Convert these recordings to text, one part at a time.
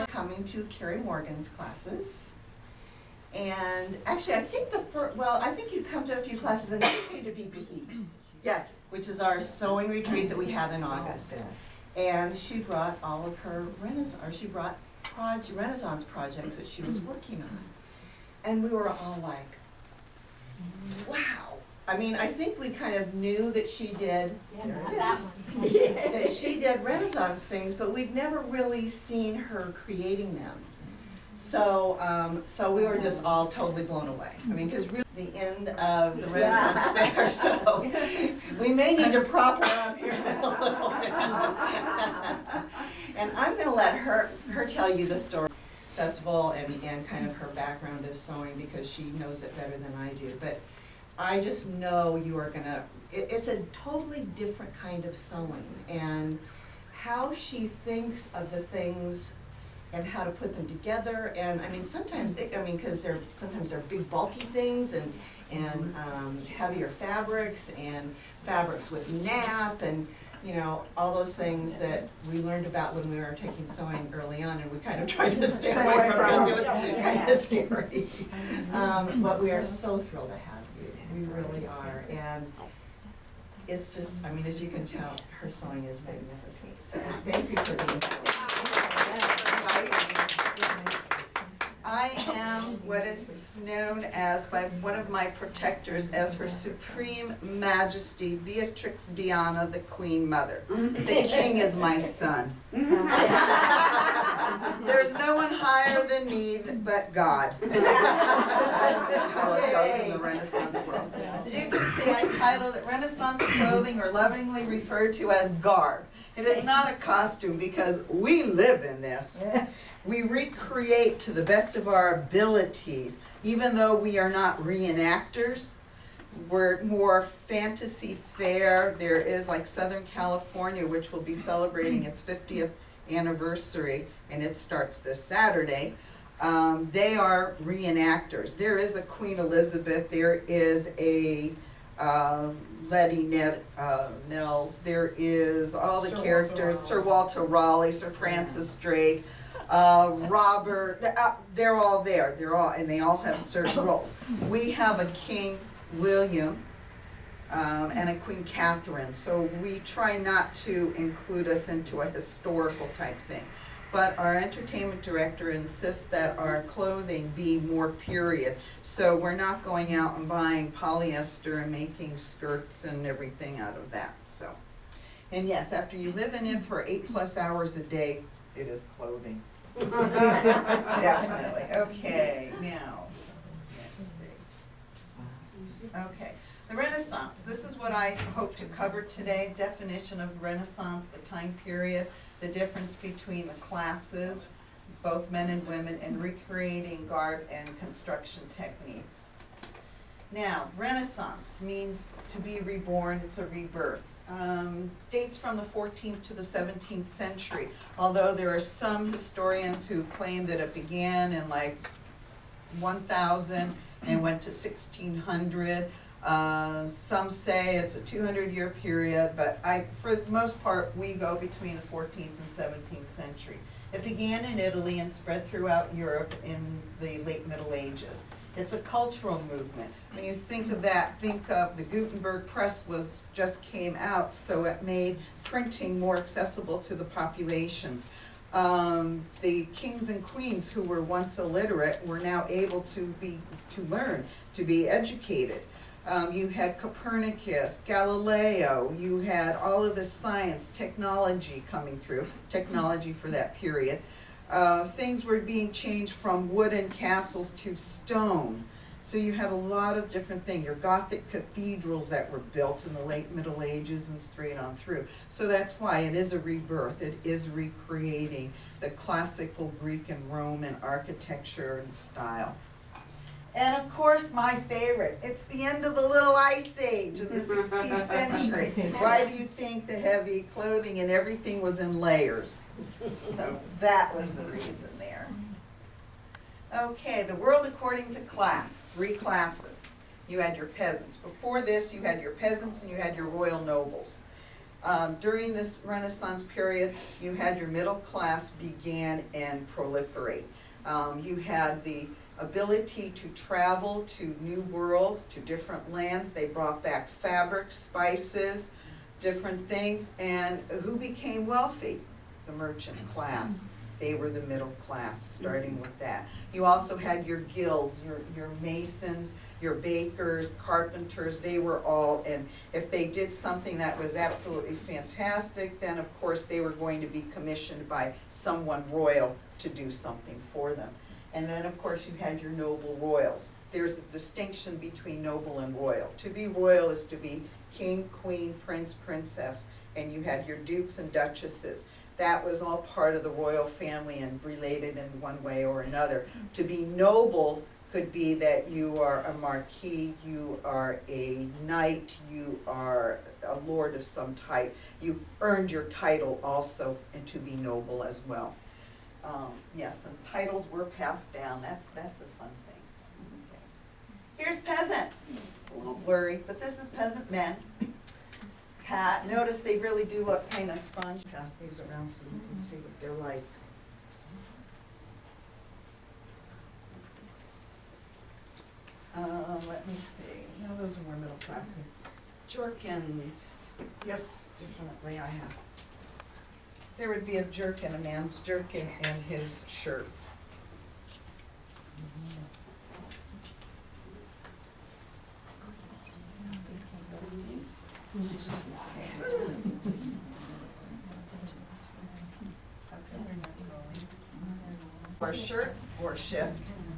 Coming to Carrie Morgan's classes. And actually, I think I think you'd come to a few classes and you came to Beat the Heat. Yes, which is our sewing retreat that we have in August. And she brought all of her Renaissance projects that she was working on. And we were all like, wow. I mean, I think we kind of knew that she did, that she did Renaissance things, but we'd never really seen her creating them. So, so we were just all totally blown away. I mean, because really the end of the Renaissance fair, so we may need to prop her up here a little bit. And I'm going to let her tell you the story of the festival and kind of her background of sewing, because she knows it better than I do. But I just know you are going to, it's a totally different kind of sewing, and how she thinks of the things and how to put them together. And I mean, sometimes, because sometimes they're big bulky things and heavier fabrics and fabrics with nap and, you know, all those things that we learned about when we were taking sewing early on, and we kind of tried to stay away from because it was kind of scary. But we are so thrilled to have you. We really are. And it's just, I mean, as you can tell, her sewing is magnificent. So thank you for being here. I am what is known as by one of my protectors as Her Supreme Majesty Beatrix Diana, the Queen Mother. The King is my son. There's no one higher than me but God. That's how it goes in the Renaissance world. As you can see, I titled it Renaissance Clothing, or lovingly referred to as garb. It is not a costume because we live in this. We recreate to the best of our abilities, even though we are not reenactors. We're more fantasy fair. There is like Southern California, which will be celebrating its 50th anniversary, and it starts this Saturday. They are reenactors. There is a Queen Elizabeth. There is a Letty Nels. There is all the characters, Sir Walter Raleigh, Sir Francis Drake, Robert, they're all there. And they all have certain roles. We have a King William and a Queen Catherine, so we try not to include us into a historical type thing. But our entertainment director insists that our clothing be more period. So we're not going out and buying polyester and making skirts and everything out of that. So, and yes, after you live in it for 8+ hours a day, it is clothing. Definitely. Okay, now, let's see. Okay, the Renaissance. This is what I hope to cover today. Definition of Renaissance, the time period, the difference between the classes, both men and women, and recreating garb and construction techniques. Now, Renaissance means to be reborn. It's a rebirth. Dates from the 14th to the 17th century, although there are some historians who claim that it began in like 1000 and went to 1600. Some say it's a 200-year period, but for the most part, we go between the 14th and 17th century. It began in Italy and spread throughout Europe in the late Middle Ages. It's a cultural movement. When you think of that, think of the Gutenberg press just came out, so it made printing more accessible to the populations. The kings and queens who were once illiterate were now able to learn, to be educated. You had Copernicus, Galileo, you had all of this science, technology coming through, technology for that period. Things were being changed from wooden castles to stone. So you had a lot of different things. Your Gothic cathedrals that were built in the late Middle Ages and straight on through. So that's why it is a rebirth. It is recreating the classical Greek and Roman architecture and style. And of course, my favorite, it's the end of the Little Ice Age in the 16th century. Why do you think the heavy clothing and everything was in layers? So that was the reason there. Okay, the world according to class, 3 classes. You had your peasants. Before this, you had your peasants and you had your royal nobles. During this Renaissance period, you had your middle class began and proliferate. You had the ability to travel to new worlds, to different lands. They brought back fabrics, spices, different things. And who became wealthy? The merchant class. They were the middle class, starting with that. You also had your guilds, your masons, your bakers, carpenters. They were all, and if they did something that was absolutely fantastic, then of course they were going to be commissioned by someone royal to do something for them. And then of course you had your noble royals. There's a distinction between noble and royal. To be royal is to be king, queen, prince, princess, and you had your dukes and duchesses. That was all part of the royal family and related in one way or another. To be noble could be that you are a marquis, you are a knight, you are a lord of some type. You earned your title also, and to be noble as well. Yes, and titles were passed down. That's a fun thing. Okay. Here's peasant. It's a little blurry, but this is peasant men. Notice they really do look kind of spongy. Pass these around so you can see what they're like. Let me see. No, those are more middle classy. Jerkins. Yes, definitely I have. There would be a jerkin, a man's jerkin, and his shirt. Wore a shirt or shift,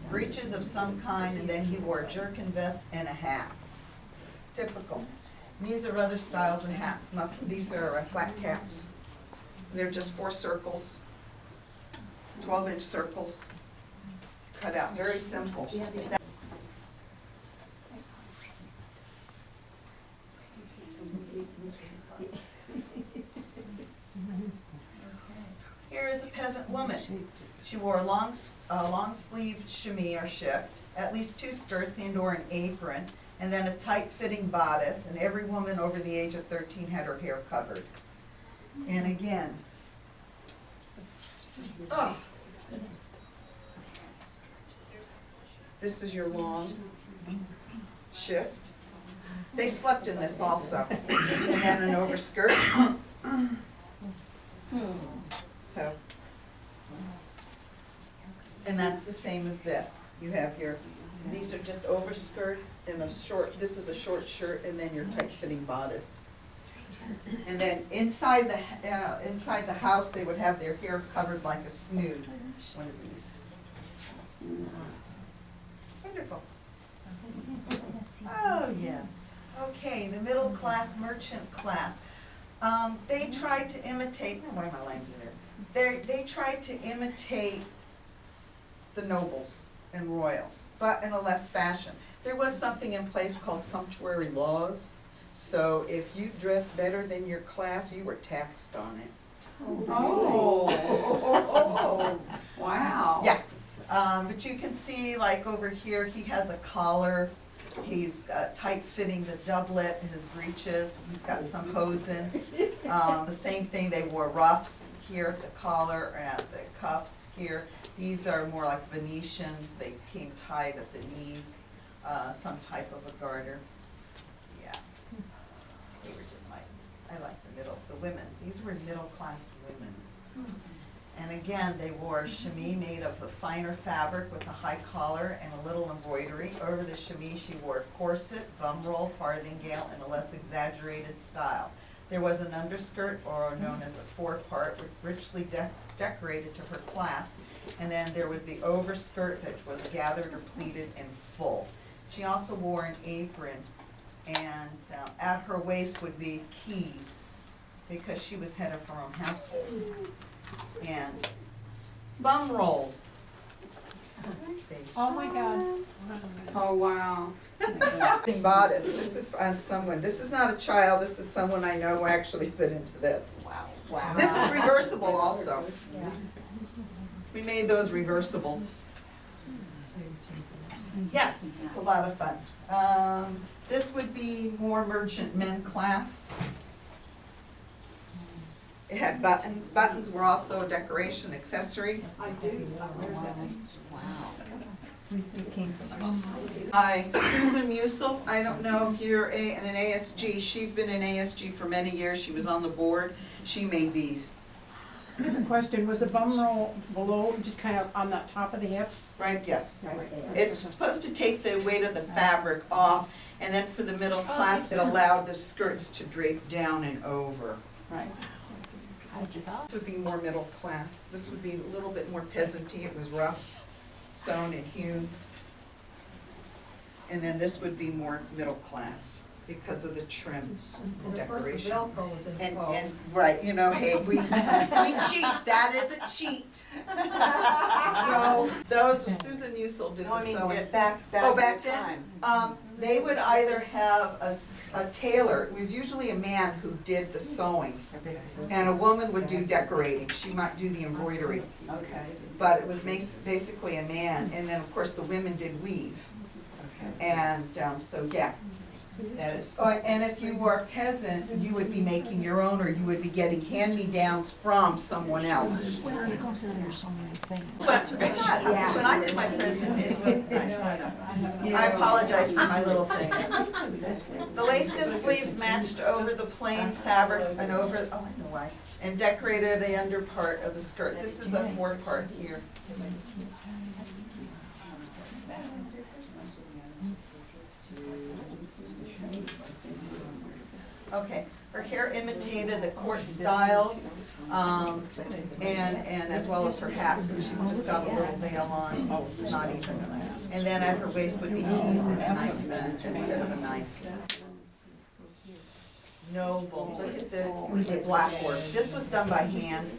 breeches of some kind, and then he wore a jerkin vest and a hat. Typical. These are other styles of hats. Nothing. These are flat caps. They're just 4 circles, 12-inch circles, cut out. Very simple. Here is a peasant woman. She wore a long sleeve chemise or shift, at least 2 skirts and/or an apron, and then a tight-fitting bodice. And every woman over the age of 13 had her hair covered. And again, this is your long shift. They slept in this also, and then an overskirt. So, and that's the same as this. You have your, these are just overskirts and a short, this is a short shirt, and then your tight-fitting bodice. And then inside the house, they would have their hair covered like a snood. One of these. Wonderful. Oh, yes. Okay, the middle class, merchant class. They tried to imitate, why my lines are there? They tried to imitate the nobles and royals, but in a less fashion. There was something in place called sumptuary laws. So if you dressed better than your class, you were taxed on it. Oh, wow. Yes, but you can see like over here, he has a collar. He's tight-fitting the doublet, his breeches. He's got some hosen. The same thing, they wore ruffs here at the collar and the cuffs here. These are more like Venetians. They came tied at the knees, some type of a garter. Yeah. They were just like, I like the women. These were middle-class women. And again, they wore a chemise made of a finer fabric with a high collar and a little embroidery. Over the chemise, she wore a corset, bum roll, farthingale, and a less exaggerated style. There was an underskirt, or known as a forepart, richly decorated to her class. And then there was the overskirt that was gathered or pleated and full. She also wore an apron, and at her waist would be keys, because she was head of her own household. And bum rolls. Oh my God. Oh, wow. Bodice. This is on someone. This is not a child. This is someone I know who actually fit into this. Wow. Wow. This is reversible also. We made those reversible. Yes, it's a lot of fun. This would be more merchant men class. It had buttons. Buttons were also a decoration accessory. I do, I wear that. Hi, Susan Musel. I don't know if you're in an ASG. She's been in ASG for many years. She was on the board. She made these. Here's a question, was the bum roll below, just kind of on the top of the hip? Right, yes. It's supposed to take the weight of the fabric off, and then for the middle class, it allowed the skirts to drape down and over. Right. This would be more middle class. This would be a little bit more peasanty. It was rough, sewn and hewn. And then this would be more middle class because of the trim and decoration. And, right, you know, hey, we cheat. That is a cheat. Those, Susan Musel did the sewing. back Oh, back then? They would either have a tailor, it was usually a man who did the sewing, and a woman would do decorating, she might do the embroidery. Okay. But it was basically a man, and then of course the women did weave. And so, yeah. That is. Oh, and if you were a peasant, you would be making your own, or you would be getting hand-me-downs from someone else. Well, it goes in there so many things. But when I did my present, it was nice. I apologize for my little things. The laced-in sleeves matched over the plain fabric and over, oh, I know why, and decorated the under part of the skirt. This is a four-part here. Okay, her hair imitated the court styles, and as well as her hat, so she's just got a little veil on, not even. And then at her waist would be keys and a knife instead of a knife. Noble, look at the black work. This was done by hand.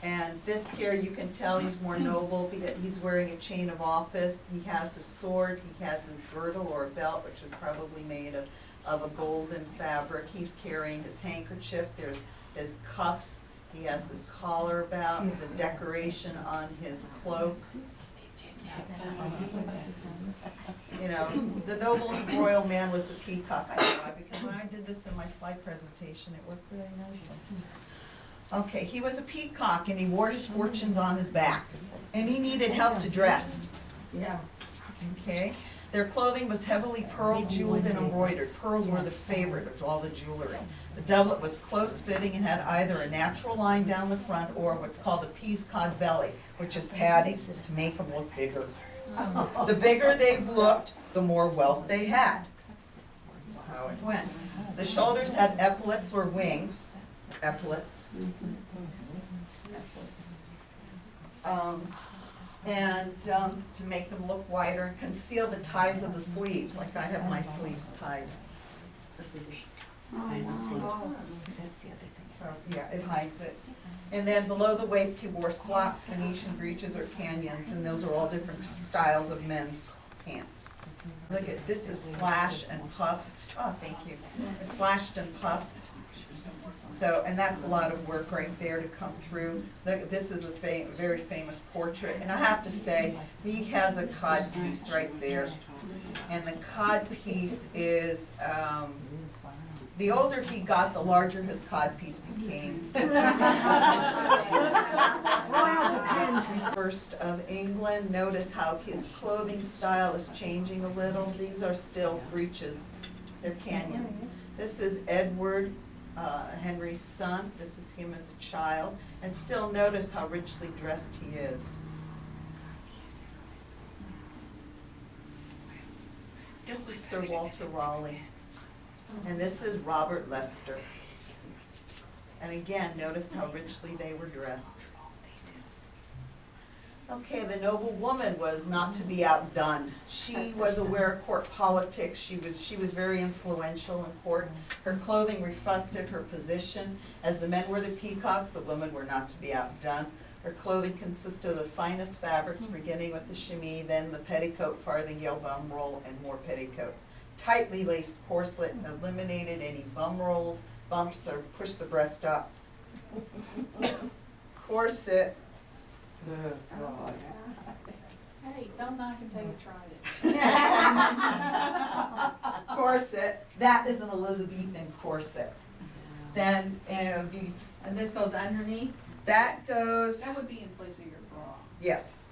And this here, you can tell he's more noble because he's wearing a chain of office. He has his sword, he has his girdle or a belt, which is probably made of a golden fabric. He's carrying his handkerchief, there's his cuffs, he has his collar about, the decoration on his cloak. You know, the noble royal man was a peacock, I thought, because when I did this in my slide presentation, it worked really nicely. Okay, he was a peacock and he wore his fortunes on his back. And he needed help to dress. Yeah. Okay? Their clothing was heavily pearl jeweled and embroidered. Pearls were the favorite of all the jewelry. The doublet was close fitting and had either a natural line down the front or what's called a peascod belly, which is padding to make them look bigger. The bigger they looked, the more wealth they had. That's how it went. The shoulders had epaulets or wings. Epaulets. To make them look wider and conceal the ties of the sleeves, like I have my sleeves tied. This is a sleeve. So, yeah, it hides it. And then below the waist, he wore slops, Venetian breeches, or canyons, and those are all different styles of men's pants. Look at, this is slash and puff, it's tough, thank you. It's slashed and puffed. So, and that's a lot of work right there to come through. This is a very famous portrait, and I have to say, he has a cod piece right there. And the cod piece is, the older he got, the larger his cod piece became. First of England, notice how his clothing style is changing a little. These are still breeches, they're canyons. This is Edward, Henry's son. This is him as a child. And still notice how richly dressed he is. This is Sir Walter Raleigh. And this is Robert Leicester. And again, notice how richly they were dressed. Okay, the noble woman was not to be outdone. She was aware of court politics. She was very influential in court. Her clothing reflected her position. As the men were the peacocks, the women were not to be outdone. Her clothing consisted of the finest fabrics, beginning with the chemise, then the petticoat, farthingale, bum roll, and more petticoats. Tightly laced corselet eliminated any bum rolls, bumps, or pushed the breast up. Corset. can tell you tried it. Corset, that is an Elizabethan corset. Then, And this goes underneath? that goes, That would be in place of your bra. yes.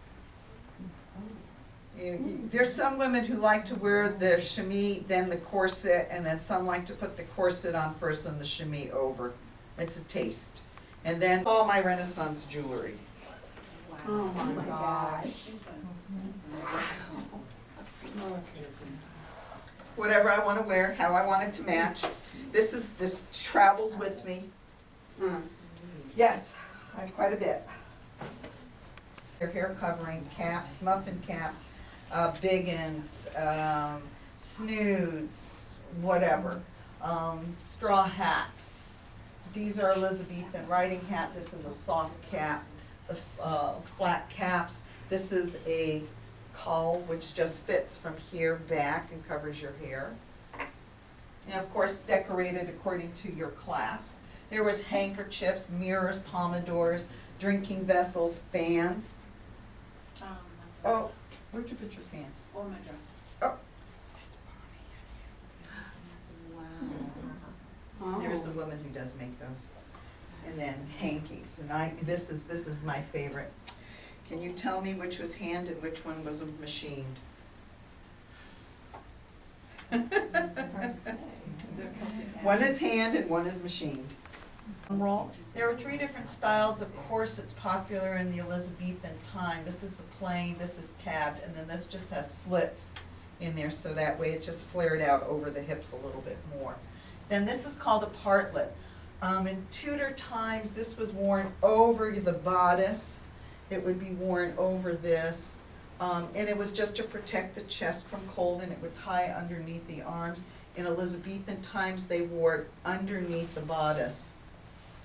There's some women who like to wear the chemise, then the corset, and then some like to put the corset on first and the chemise over. It's a taste. And then all my Renaissance jewelry. Oh my gosh. Whatever I wanna wear, how I want it to match. This travels with me. Yes, I have quite a bit. Their hair covering, caps, muffin caps, biggins, snoods, whatever, straw hats. These are Elizabethan riding hat. This is a soft cap, the flat caps. This is a caul, which just fits from here back and covers your hair. And of course, decorated according to your class. There was handkerchiefs, mirrors, pomodors, drinking vessels, fans. Oh, where'd you put your fan? Or my dress. There's a woman who does make those. And then hankies, and this is my favorite. Can you tell me which was hand and which one was machined? One is hand and one is machined. There were 3 different styles of corsets popular in the Elizabethan time. This is the plain, this is tabbed, and then this just has slits in there, so that way it just flared out over the hips a little bit more. Then this is called a partlet. In Tudor times, this was worn over the bodice. It would be worn over this, and it was just to protect the chest from cold, and it would tie underneath the arms. In Elizabethan times, they wore it underneath the bodice,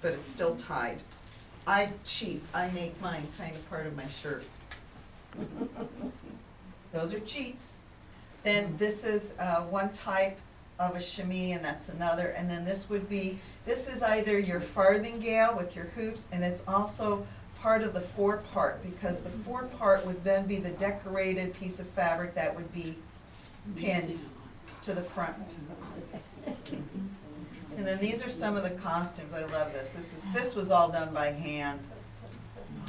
but it's still tied. I cheat, I make mine kind of part of my shirt. Those are cheats. Then this is one type of a chemise, and that's another, and then this is either your farthingale with your hoops, and it's also part of the forepart, because the forepart would then be the decorated piece of fabric that would be pinned to the front. And then these are some of the costumes. I love this. This was all done by hand.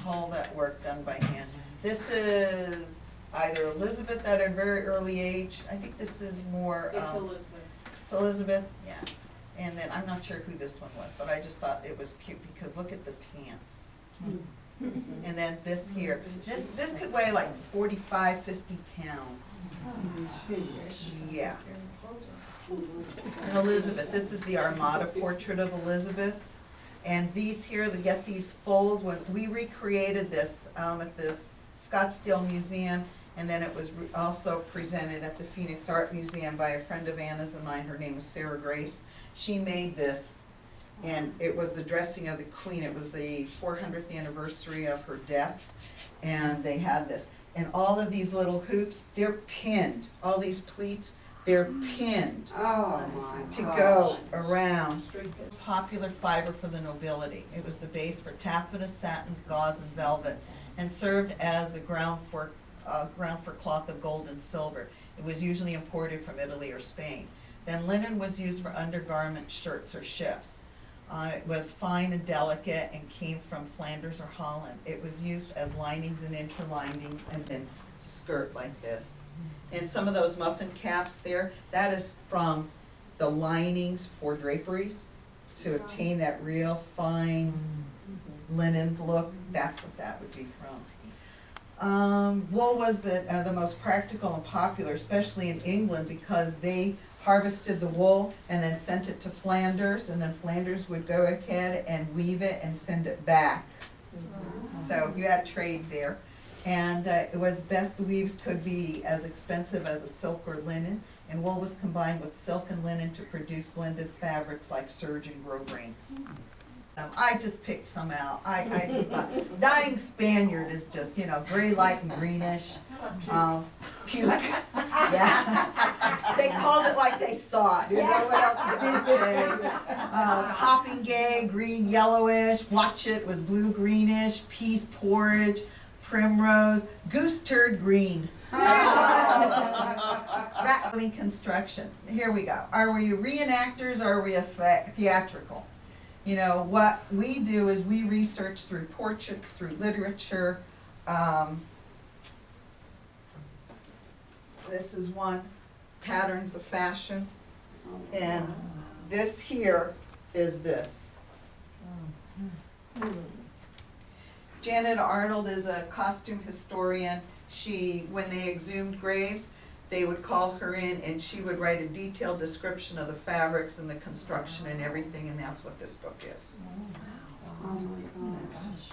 All that work done by hand. This is either Elizabeth at a very early age. I think this is more. It's Elizabeth. It's Elizabeth, yeah. And then I'm not sure who this one was, but I just thought it was cute because look at the pants. And then this here. This could weigh like 45, 50 pounds. Yeah. And Elizabeth, this is the Armada portrait of Elizabeth. And these here, they get these folds. When we recreated this at the Scottsdale Museum, and then it was also presented at the Phoenix Art Museum by a friend of Anna's and mine. Her name is Sarah Grace. She made this, and it was the dressing of the Queen. It was the 400th anniversary of her death, and they had this. And all of these little hoops, they're pinned. All these pleats, they're pinned to go around. Popular fiber for the nobility. It was the base for taffeta, satins, gauze, and velvet, and served as the ground for cloth of gold and silver. It was usually imported from Italy or Spain. Then linen was used for undergarment, shirts, or shifts. It was fine and delicate and came from Flanders or Holland. It was used as linings and interlinings and then skirt like this. And some of those muffin caps there, that is from the linings for draperies to obtain that real fine linen look. That's what that would be from. Wool was the most practical and popular, especially in England, because they harvested the wool and then sent it to Flanders, and then Flanders would go ahead and weave it and send it back. So you had trade there. And it was best the weaves could be as expensive as a silk or linen, and wool was combined with silk and linen to produce blended fabrics like serge and grosgrain. I just picked some out. I just thought, Dying Spaniard is just, gray, light, and greenish. Puke. Yeah. They called it like they saw it. What else did they say? Popping gay, green, yellowish. Watch it was blue, greenish. Peas porridge. primrose, goose turd green. Rattling construction. Here we go. Are we reenactors or are we theatrical? You know, what we do is we research through portraits, through literature. This is one, patterns of fashion. And this here is this. Janet Arnold is a costume historian. She, when they exhumed graves, they would call her in and she would write a detailed description of the fabrics and the construction and everything, and that's what this book is. Oh my gosh.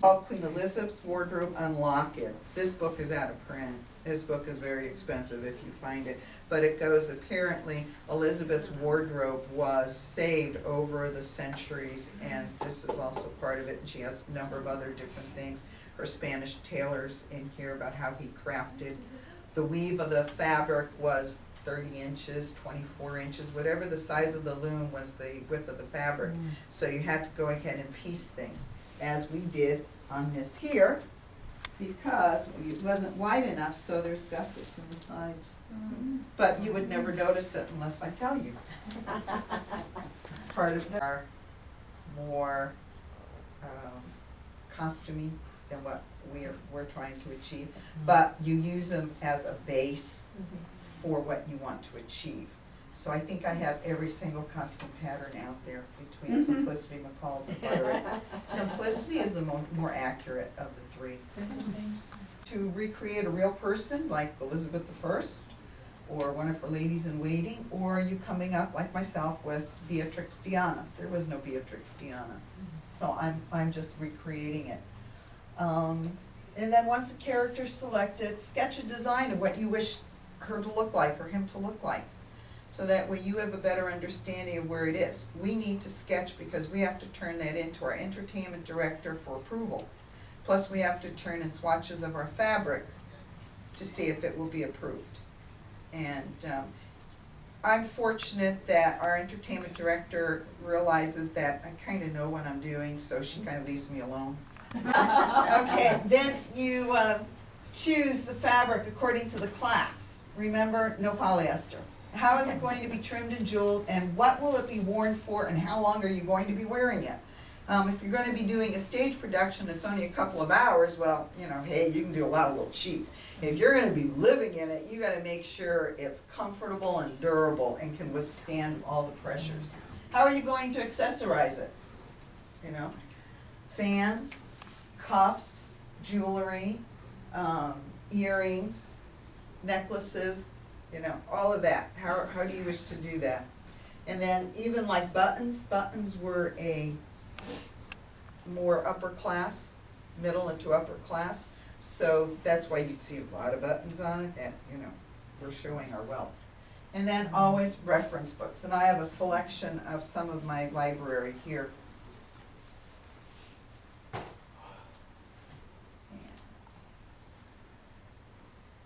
Called Queen Elizabeth's Wardrobe Unlocked. This book is out of print. This book is very expensive if you find it. But it goes, apparently, Elizabeth's wardrobe was saved over the centuries, and this is also part of it. And she has a number of other different things. Her Spanish tailors in here about how he crafted. The weave of the fabric was 30 inches, 24 inches, whatever the size of the loom was the width of the fabric. So you had to go ahead and piece things, as we did on this here, because it wasn't wide enough, so there's gussets in the sides. But you would never notice it unless I tell you. It's part of our more costumey than what we're trying to achieve. But you use them as a base for what you want to achieve. So I think I have every single costume pattern out there between Simplicity, McCall's, and Butterick. Simplicity is the more accurate of the three. To recreate a real person like Elizabeth I, or one of her ladies in waiting, or are you coming up like myself with Beatrix Diana? There was no Beatrix Diana, so I'm just recreating it. And then once a character's selected, sketch a design of what you wish her to look like or him to look like, so that way you have a better understanding of where it is. We need to sketch because we have to turn that into our entertainment director for approval. Plus we have to turn in swatches of our fabric to see if it will be approved. And I'm fortunate that our entertainment director realizes that I kind of know what I'm doing, so she kind of leaves me alone. Okay, then you choose the fabric according to the class. Remember, no polyester. How is it going to be trimmed and jeweled, and what will it be worn for, and how long are you going to be wearing it? If you're going to be doing a stage production that's only a couple of hours, well, you know, hey, you can do a lot of little cheats. If you're going to be living in it, you got to make sure it's comfortable and durable and can withstand all the pressures. How are you going to accessorize it? You know, fans, cuffs, jewelry, earrings, necklaces, you know, all of that. How do you wish to do that? And then even like buttons were a more upper class, middle into upper class. So that's why you'd see a lot of buttons on it, and you know, we're showing our wealth. And then always reference books. And I have a selection of some of my library here.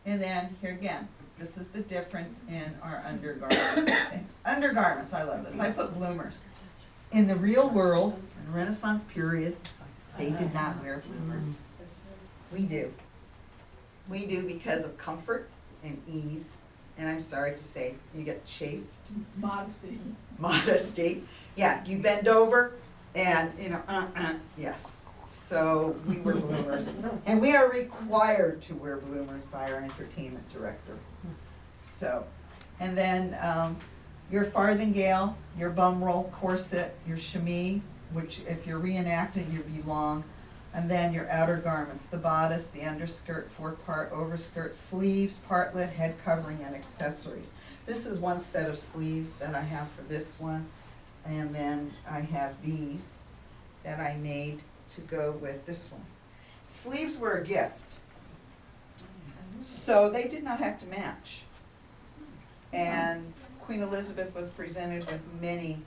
And then here again, this is the difference in our undergarments and things. Undergarments, I love this. I put bloomers. In the real world, in the Renaissance period, they did not wear bloomers. We do. We do because of comfort and ease. And I'm sorry to say, you get chafed. Modesty. Modesty. Yeah, you bend over and, you know, yes. So we wear bloomers. And we are required to wear bloomers by our entertainment director. So, and then your farthingale, your bum roll corset, your chemise, which if you're reenacting, you'd be long. And then your outer garments, the bodice, the underskirt, four-part overskirt, sleeves, partlet, head covering, and accessories. This is one set of sleeves that I have for this one. And then I have these that I made to go with this one. Sleeves were a gift, so they did not have to match. And Queen Elizabeth was presented with many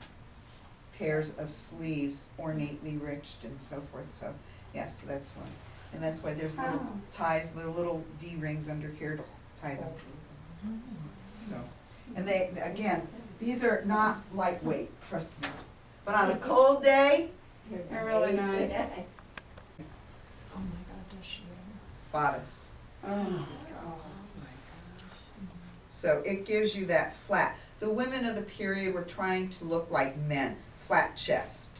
pairs of sleeves, ornately riched and so forth. So yes, that's one. And that's why there's little ties, little D-rings under here to tie them. So, and they, again, these are not lightweight, trust me. But on a cold day, They're really nice. Oh my bodice. Oh, So it gives you that flat. The women of the period were trying to look like men, flat chest.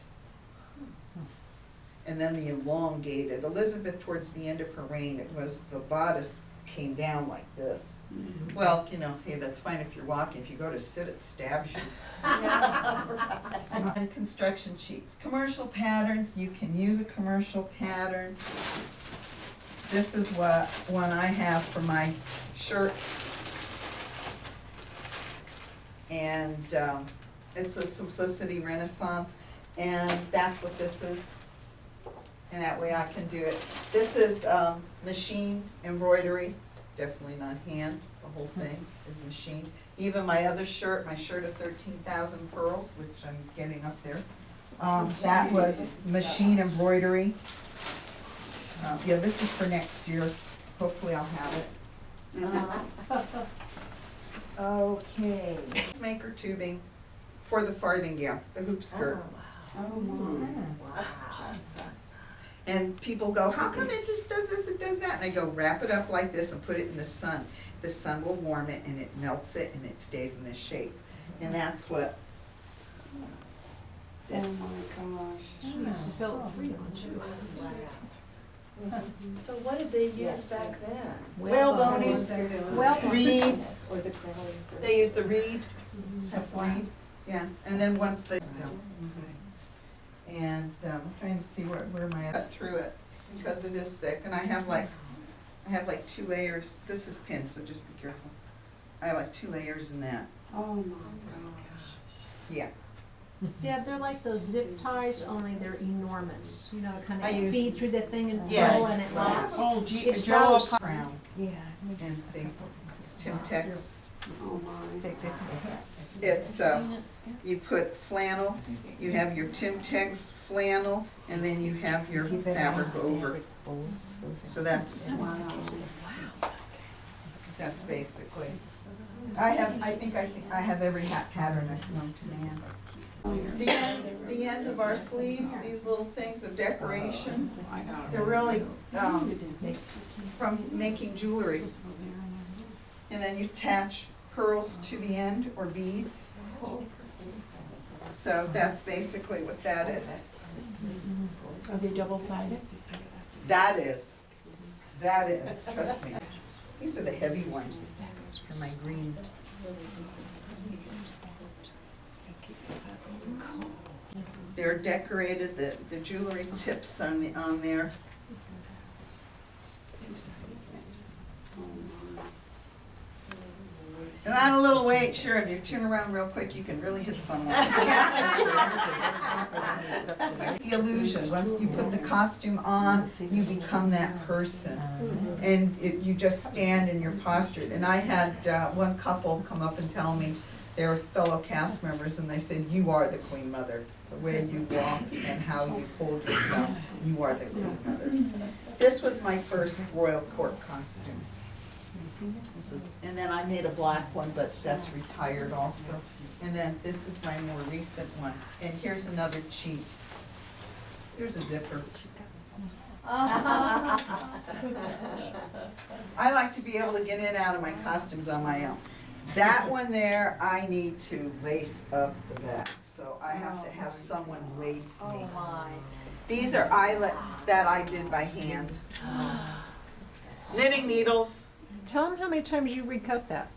And then the elongated. Elizabeth, towards the end of her reign, it was the bodice came down like this. Well, you know, hey, that's fine if you're walking. If you go to sit, it stabs you. And construction sheets. Commercial patterns, you can use a commercial pattern. This is what one I have for my shirts. And it's a Simplicity Renaissance, and that's what this is. And that way I can do it. This is machine embroidery, definitely not hand. The whole thing is machine. Even my other shirt, my shirt of 13,000 pearls, which I'm getting up there, that was machine embroidery. Yeah, this is for next year. Hopefully I'll have it. Okay. Maker tubing for the farthingale, the hoop skirt. oh my. And people go, how come it just does this, it does that? And I go, wrap it up like this and put it in the sun. The sun will warm it and it melts it and it stays in this shape. And that's what Oh this, my gosh. She used to feel free on you. So what did they use back then? whalebonies, Well, reeds, Or the crowns? they use the reed, have reed, yeah, and then once they, and I'm trying to see where my, cut through it, because it is thick, and I have like 2 layers, this is pinned, so just be careful. I have like 2 layers in that, Oh my gosh. yeah. yeah, they're like those zip ties, only they're enormous. You know, kind I of use- feed through that thing and Yeah. pull and it lasts. Oh gee, It's Joe, those. Crown, Yeah. and see, it's Timtex. oh my. It's, you put flannel, you have your Timtex flannel, and then you have your fabric over. So that's basically, I think I have every hat pattern that's known to man. The ends of our sleeves, these little things of decoration, they're really, from making jewelry. And then you attach pearls to the end, or beads. So that's basically what that is. Are they double-sided? That is, trust me. These are the heavy ones for my green. They're decorated, the jewelry tips on there. And on a little weight, sure, if you turn around real quick, you can really hit someone. The illusion, once you put the costume on, you become that person. And you just stand in your posture. And I had one couple come up and tell me, they were fellow cast members, and they said, you are the Queen Mother. The way you walk and how you hold yourself, you are the Queen Mother. This was my first royal court costume. And then I made a black one, but that's retired also. And then this is my more recent one. And here's another cheat. Here's a zipper. I like to be able to get in and out of my costumes on my own. That one there, I need to lace up the back. So I have to have someone lace me. These are eyelets that I did by hand. Knitting needles. Tell them how many times you recut that.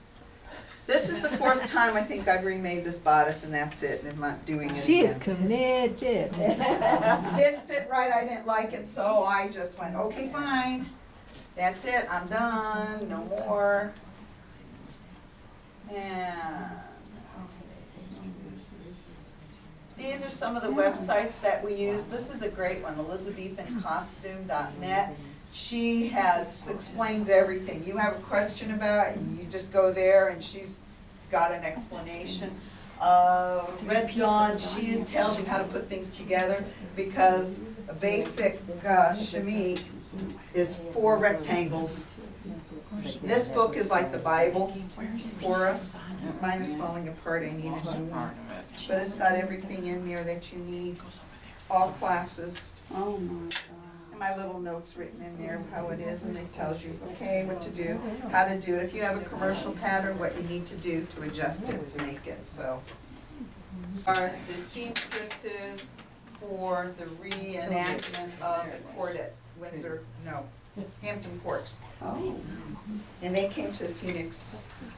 This is the 4th time I think I've remade this bodice, and that's it, and I'm not doing it She is again. committed. It didn't fit right, I didn't like it, so I just went, okay, fine. That's it, I'm done, no more. And these are some of the websites that we use. This is a great one, elizabethancostume.net. She explains everything. You have a question about it, you just go there and she's got an explanation. Red Dawn, she tells you how to put things together, because a basic chemise is 4 rectangles. This book is like the Bible for us. Mine is falling apart, I need a new one. But it's got everything in there that you need, all classes. Oh my God. my little notes written in there of how it is, and it tells you, okay, what to do, how to do it. If you have a commercial pattern, what you need to do to adjust it to make it, so. Are the seamstresses for the reenactment of the court at Windsor, no, Hampton Court. And they came to the Phoenix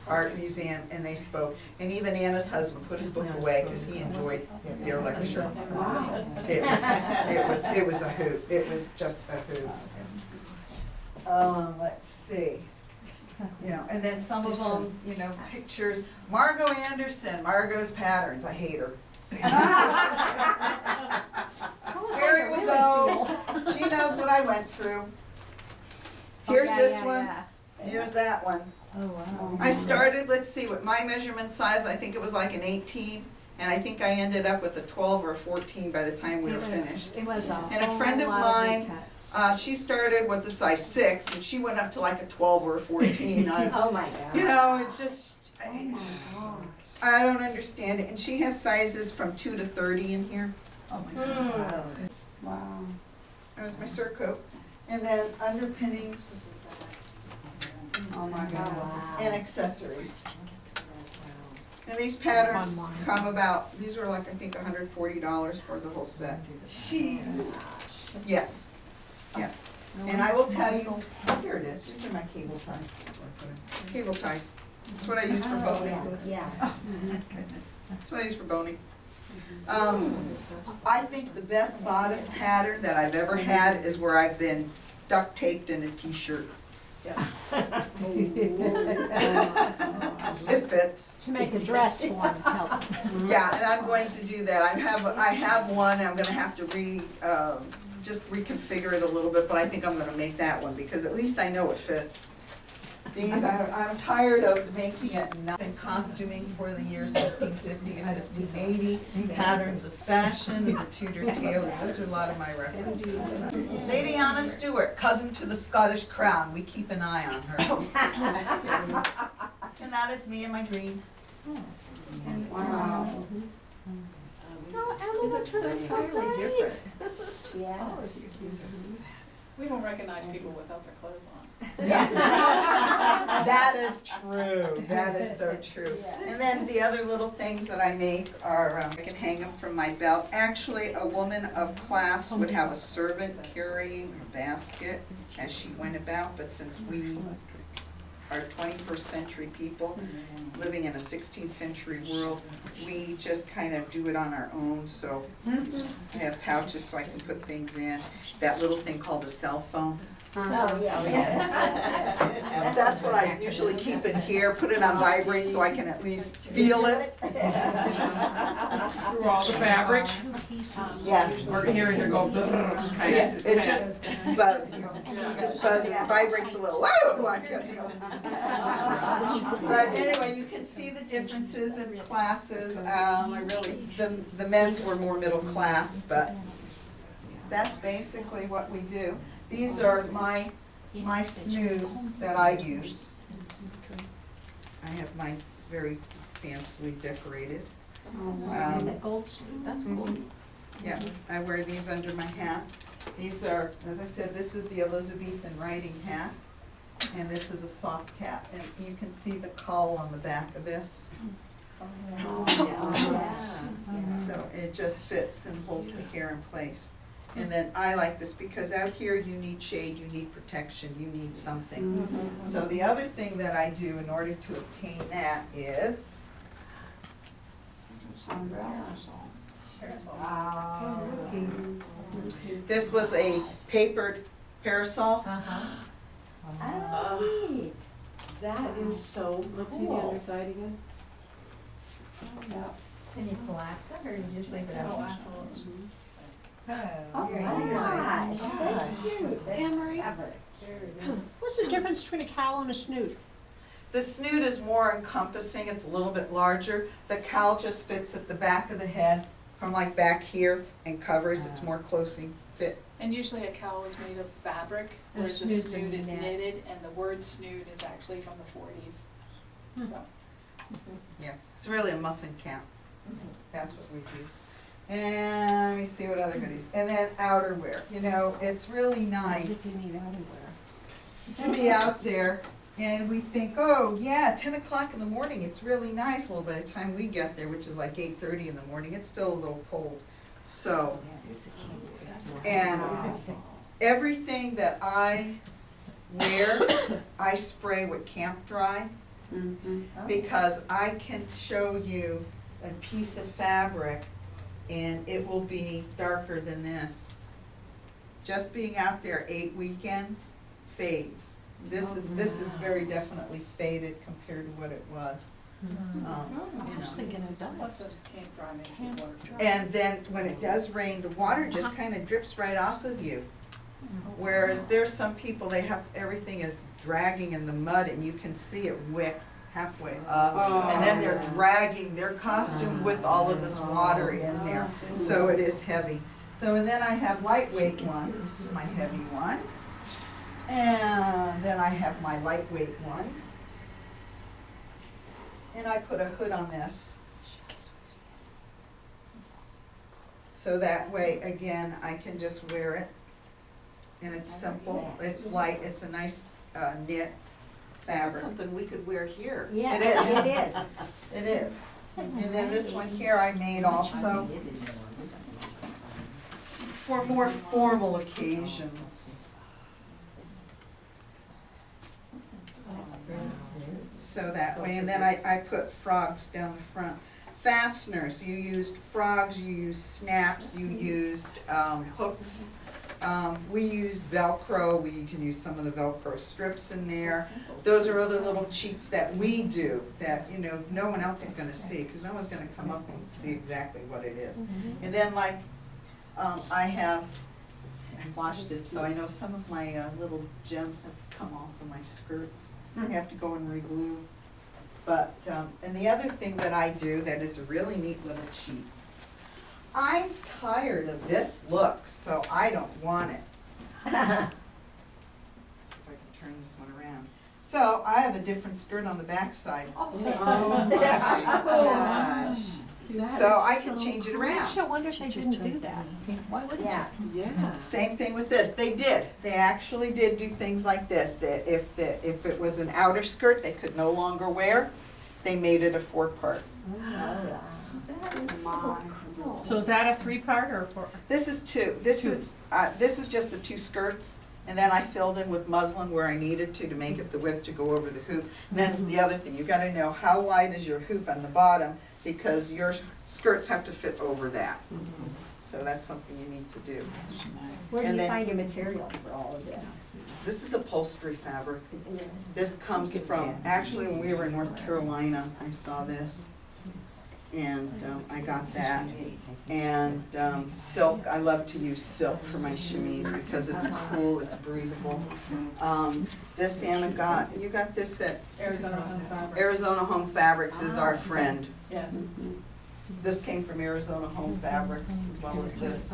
Art Museum and they spoke, and even Anna's husband put his book away because he enjoyed their lecture. It was a hoot, it was just a hoot. Let's see, you know, and then some of them, you know, pictures, Margot Anderson, Margot's Patterns, I hate her. Here we go, she knows what I went through. Here's this one, here's that one. Oh, wow. I started, let's see, with my measurement size, I think it was like an 18, and I think I ended up with a 12 or a 14 by the time we were finished. It was a And a friend of whole lot big mine, cuts. she started with the size 6, and she went up to like a 12 or a 14. Oh my God. You know, it's just, I don't understand it. And she has sizes from 2 to 30 in here. Oh my God. Wow. There's my surcoat. And then underpinnings Oh my God. and accessories. And these patterns come about, these were like, I think, $140 for the whole set. Jeez. Yes, yes. And I will tell you, oh, here it is, these are my cable ties. Cable ties. That's what I use for boning. Yeah. That's what I use for boning. I think the best bodice pattern that I've ever had is where I've been duct taped in a t-shirt. It fits. To make a dress for him, help. Yeah, and I'm going to do that. I have one, and I'm gonna have to just reconfigure it a little bit, but I think I'm gonna make that one, because at least I know it fits. These, I'm tired of making it nothing costuming for the years 1550 and 1580, patterns of fashion, and the Tudor tailor, those are a lot of my references. Lady Anna Stewart, cousin to the Scottish crown, we keep an eye on her. And that is me and my green. Wow. No, Emma looks so entirely different. Yeah. We don't recognize people without their clothes on. That is true, that is so true. And then the other little things that I make are, I can hang them from my belt. Actually, a woman of class would have a servant carrying a basket as she went about, but since we are 21st century people living in a 16th century world, we just kind of do it on our own. So I have pouches so I can put things in. That little thing called a cell phone. Oh, yeah. That's what I usually keep in here, put it on vibrate so I can at least feel it. Through all the fabric, Yes. or here you go. Yes, it just buzzes, vibrates a little, whoa, I get you. But anyway, you can see the differences in classes. The men's were more middle class, but that's basically what we do. These are my snoods that I use. I have mine very fancily decorated. That gold snood, that's cool. Yeah, I wear these under my hat. These are, as I said, this is the Elizabethan riding hat, and this is a soft cap. And you can see the caul on the back of this. So it just fits and holds the hair in place. And then I like this because out here you need shade, you need protection, you need something. So the other thing that I do in order to obtain that is, this was a papered parasol. Oh, neat. That is so Let's see the cool. underside again. Can you collapse it or you just leave it Oh, out? absolutely. Oh my gosh, that's cute. Anne Marie, what's the difference between a cowl and a snood? The snoot is more encompassing, it's a little bit larger. The cowl just fits at the back of the head from like back here and covers, it's more closely fit. And usually a cowl is made of fabric, And a whereas the snood's snood is knit. knitted, and the word snood is actually from the 40s. So, Yeah, it's really a muffin cap. That's what we use. And let me see what other goodies. And then outerwear. You know, it's really nice If you need outerwear. to be out there. And we think, oh, yeah, 10 o'clock in the morning, it's really nice. Well, by the time we get there, which is like 8:30 in the morning, it's still a little cold. So, and everything that I wear, I spray with Camp Dry, because I can show you a piece of fabric and it will be darker than this. Just being out there 8 weekends fades. This is very definitely faded compared to what it was. You know. thinking it Plus those can't dry, makes you water dry. And then when it does rain, the water just kind of drips right off of you. Whereas there's some people, they have, everything is dragging in the mud and you can see it wick halfway up. And then they're dragging their costume with all of this water in there. So it is heavy. So, and then I have lightweight ones. This is my heavy one. And then I have my lightweight one. And I put a hood on this. So that way, again, I can just wear it. And it's simple, it's light, it's a nice knit That's fabric. something we could wear here. Yes, It it is. It is. And then this one here I made also for more formal occasions. So that way, and then I put frogs down the front. Fasteners, you used frogs, you used snaps, you used hooks. We used Velcro, you can use some of the Velcro strips in there. Those are other little cheats that we do that, you know, no one else is gonna see, because no one's gonna come up and see exactly what it is. And then like, I washed it, so I know some of my little gems have come off of my skirts. I have to go and re-glue. But, and the other thing that I do that is a really neat little cheat, I'm tired of this look, so I don't want it. Let's see if I can turn this one around. So I have a different skirt on the back side. So I can change it around. Gosh, I wonder if they didn't do that. Why wouldn't Yeah. you? Yeah. Same thing with this. They did. They actually did do things like this. That if it was an outer skirt they could no longer wear, they made it a 4-part. That is so cool. So is that a 3-part or 4? This is 2. This is just the 2 skirts, and then I filled in with muslin where I needed to make it the width to go over the hoop. And that's the other thing. You got to know how wide is your hoop on the bottom, because your skirts have to fit over that. So that's something you need to do. Where do And you then- find your material for all of this? This is upholstery fabric. This comes from, actually, when we were in North Carolina, I saw this, and I got that. And silk, I love to use silk for my chemise because it's cool, it's breathable. This Anna got, you got this at Arizona Home Fabric. Arizona Home Fabrics is our friend. Yes. This came from Arizona Home Fabrics as well as this.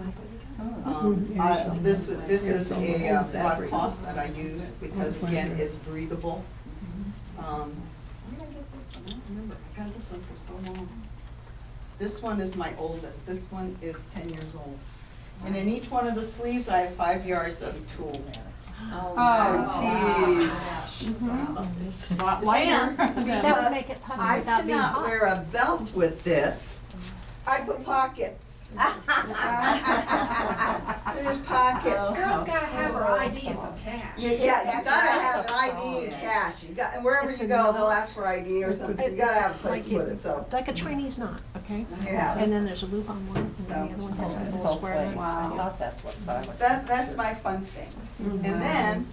Mm-hmm. This is a broadcloth that I use because again, it's breathable. Where did I get this one? I don't remember. I've had this one for so long. This one is my oldest. This one is 10 years old. And in each one of the sleeves, I have 5 yards of tulle. Oh, geez. A lot lighter. That would make it puffy I without being cannot hot. wear a belt with this. I put pockets. There's pockets. Girl's gotta have her ID and some cash. Yeah, you gotta have an ID and cash. You got, and wherever It's you a go, knot. they'll ask for ID or something, so you gotta have a place to Like put it, so. Like a Chinese knot, okay? Yes. And then there's a loop on one, and then the other one has a little square line. Wow. thought that's what I was. That's my fun things. And then,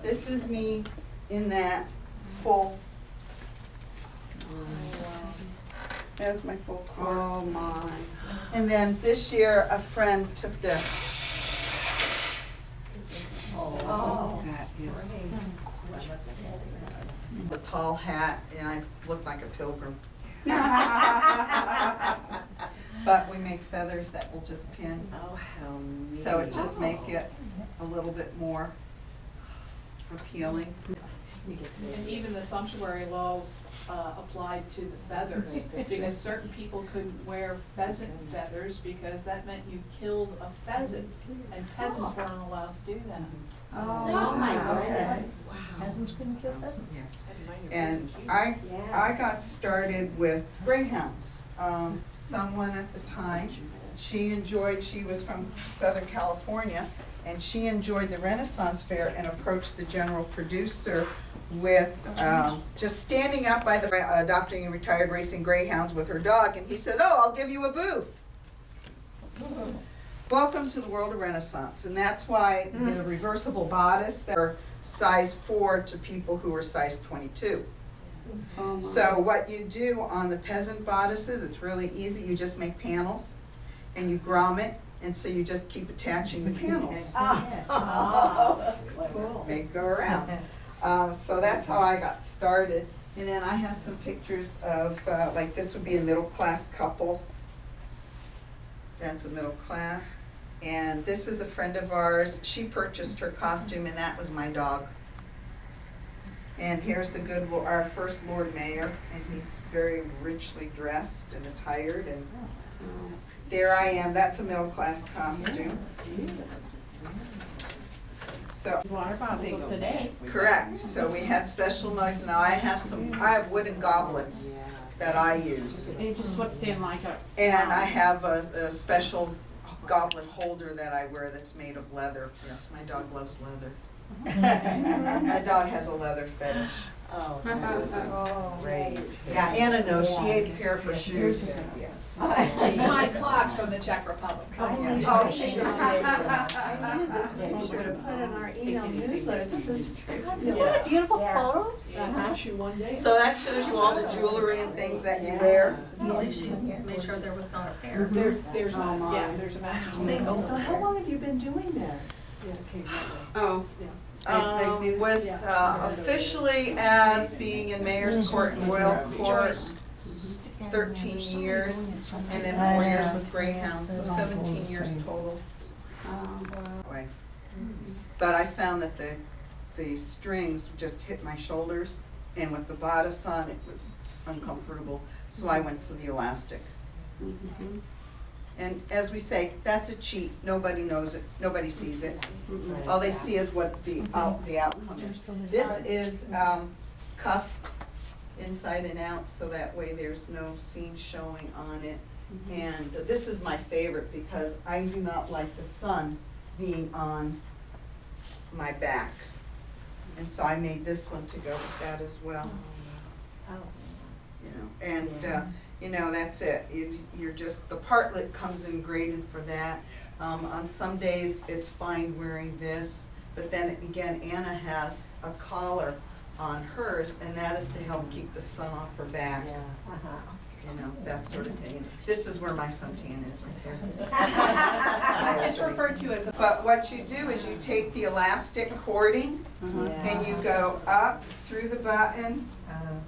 this is me in that full. That's my full court. Oh, my. And then this year, a friend took this. Oh. That is. The tall hat, and I look like a pilgrim. But we make feathers that will just pin, Oh, how neat. so it just make it a little bit more appealing. And even the sumptuary laws applied to the feathers, because certain people couldn't wear pheasant feathers, because that meant you killed a pheasant, and peasants weren't allowed to do that. Oh, my wow. goodness. Wow. Peasants couldn't kill pheasants. Yes. And I got started with greyhounds. Someone at the time, she was from Southern California, and she enjoyed the Renaissance Fair and approached the general producer with just standing out by the adopting and retired racing greyhounds with her dog, and he said, "Oh, I'll give you a booth." Welcome to the world of Renaissance, and that's why the reversible bodice, they're size 4 to people who are size 22. So what you do on the peasant bodices, it's really easy. You just make panels and you grommet, and so you just keep attaching the panels. Cool. Make it go around. So that's how I got started. And then I have some pictures of, like this would be a middle class couple. That's a middle class. And this is a friend of ours. She purchased her costume, and that was my dog. And here's the good, our first Lord Mayor, and he's very richly dressed and attired, and there I am. That's a middle class costume. So, Water bottle today. correct. So we had special mugs. Now I have wooden goblets that I use. And it just slips in like a. And I have a special goblet holder that I wear that's made of leather. Yes, my dog loves leather. My dog has a leather fetish. Oh, Oh, great. Yeah, Anna knows. She ate a pair of her shoes. My clock's from the Czech Republic. Yeah. Oh, I needed this picture to put in our email newsletter. This is fabulous. Isn't that a beautiful photo? So that shows you all the jewelry and things that you wear. At least you made sure there was not a pair. There's a match. Single. So how long have you been doing this? With officially as being in Mayor's Court and Royal Court, 13 years, and then 4 years with Greyhounds, so 17 years total. Way. But I found that the strings just hit my shoulders, and with the bodice on, it was uncomfortable, so I went to the elastic. And as we say, that's a cheat. Nobody knows it. Nobody sees it. All they see is what the outcome is. This is cuff inside and out, so that way there's no seam showing on it. And this is my favorite because I do not like the sun being on my back. And so I made this one to go with that as well. You know, and you know, that's it. You're just, the partlet comes in graded for that. On some days, it's fine wearing this, but then again, Anna has a collar on hers, and that is to help keep the sun off her back. You know, that sort of thing. This is where my suntan is right there. It's referred to as a. But what you do is you take the elastic cording, and you go up through the button,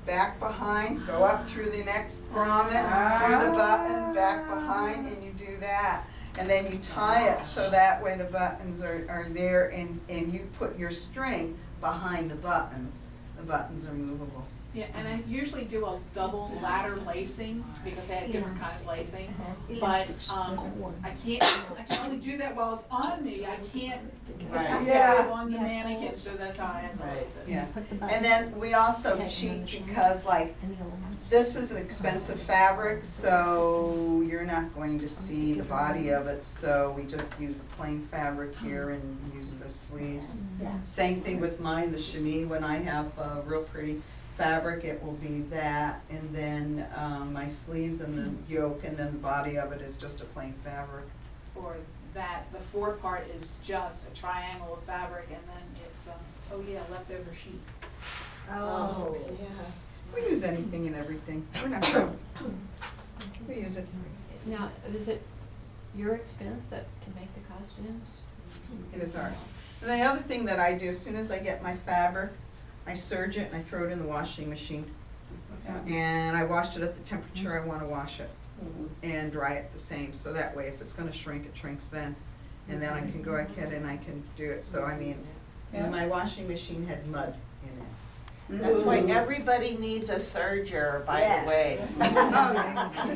back behind, go up through the next grommet, through the button, back behind, and you do that. And then you tie it so that way the buttons are there, and you put your string behind the buttons. The buttons are movable. Yeah, and I usually do a double ladder lacing, because they had different kind of lacing, but, I can only do that while it's on me, I can't Right. get it on the mannequin, so that's how I had to lace it. Yeah. And then we also cheat because like, this is an expensive fabric, so you're not going to see the body of it, so we just use a plain fabric here and use the sleeves. Same thing with mine, the chemise, when I have a real pretty fabric, it will be that, and then my sleeves and the yoke, and then the body of it is just a plain fabric. For that, the forepart is just a triangle of fabric, and then it's, leftover sheet. Oh, yeah. We use anything and everything. We're not, we use it. Now, is it your expense that to make the costumes? It is ours. And the other thing that I do, as soon as I get my fabric, I serge it and I throw it in the washing machine. And I wash it at the temperature I want to wash it, and dry it the same, so that way if it's going to shrink, it shrinks then. And then I can go ahead and I can do it. So I mean, my washing machine had mud in it. That's why everybody needs a serger, by Yeah. the way. Oh, yeah.